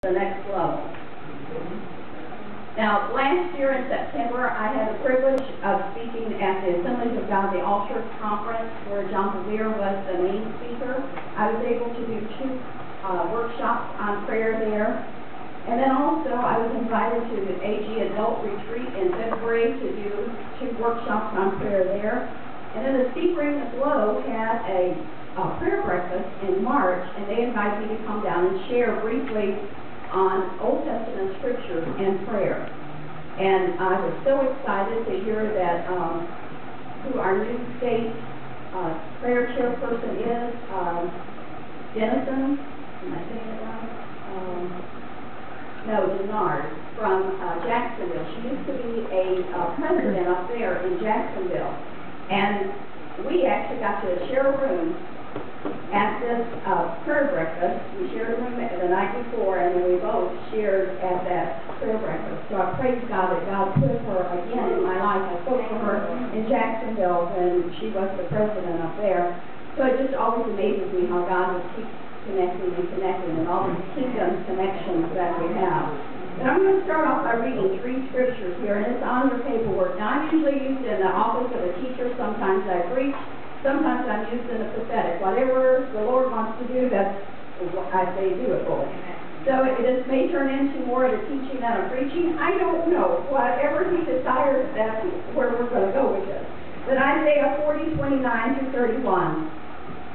the next level. Now, last year in September, I had the privilege of speaking at the Assemblies of God, the All Church Conference, where John Bevere was the main speaker. I was able to do two workshops on prayer there. And then also, I was invited to the AG Adult Retreat in February to do two workshops on prayer there. And then the Bradenton Aglow had a prayer breakfast in March, and they invited me to come down and share briefly on Old Testament scripture and prayer. And I was so excited to hear that who our new state prayer chairperson is, Jesten, am I saying it right? No, Denard, from Jacksonville. She used to be a president up there in Jacksonville. And we actually got to share a room at this prayer breakfast. We shared a room the night before, and then we both shared at that prayer breakfast. So I praise God that God put her again in my life. I spoke to her in Jacksonville when she was the president up there. So it just always amazes me how God will keep connecting and all these kingdom connections that we have. And I'm going to start off by reading three scriptures here, and it's on your paperwork. Now, I'm usually used in the office of a teacher. Sometimes I preach. Sometimes I'm used in the prophetic. Whatever the Lord wants to do, that's what I say do it for. So this may turn into more of a teaching than a preaching. I don't know. Whatever He desires, that's where we're going to go with this. But Isaiah 40:29-31.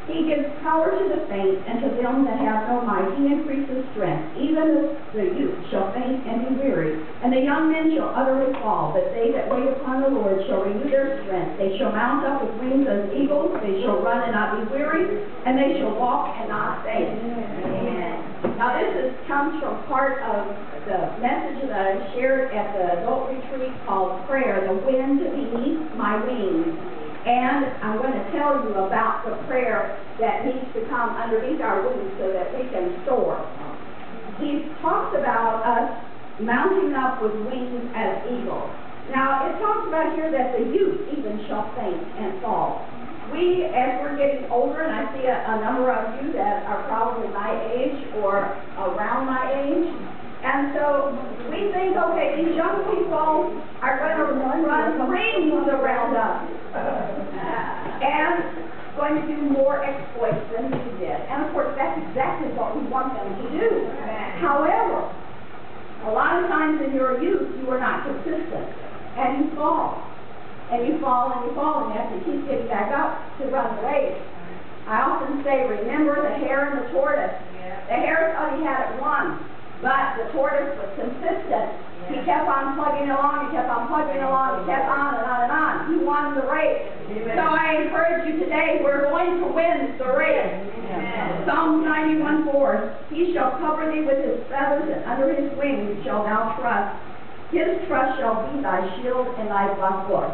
He gives power to the faint, and to them that have no might He increases strength. Even the youth shall faint and be weary, and the young men shall utterly fall. But they that wait upon the Lord shall renew their strength. They shall mount up with wings as eagles. They shall run and not be weary, and they shall walk and not faint. Amen. Now this comes from part of the message that I shared at the adult retreat called Prayer, the Wind Beneath My Wings. And I'm going to tell you about the prayer that needs to come underneath our wings so that we can soar. He talks about us mounting up with wings as eagles. Now, it talks about here that the youth even shall faint and fall. We, as we're getting older, and I see a number of you that are probably my age or around my age, and so we think, okay, these young people are going to run rings around us and going to do more exploits than we did. And of course, that's exactly what we want them to do. However, a lot of times in your youth, you are not consistent, and you fall. And you fall and you fall, and you have to keep getting back up to run the race. I often say, remember the hare and the tortoise. The hare thought he had it won. But the tortoise was consistent. He kept on plugging along, he kept on plugging along, he kept on and on and on. He won the race. Amen. So I encourage you today, we're going to win the race. Amen. Psalm 91:4, He shall cover thee with His feathers, and under His wings shalt thou trust. His trust shall be thy shield and thy buckler.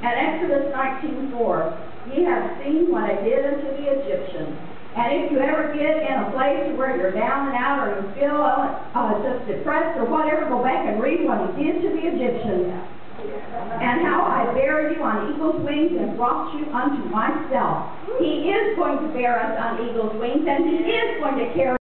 And Exodus 19:4, Ye have seen what I did unto the Egyptians. And if you ever get in a place where you're down and out, or you feel just depressed or whatever, go back and read what He did to the Egyptians. And how I bare you on eagle's wings and brought you unto myself. He is going to bear us on eagle's wings, and He is going to carry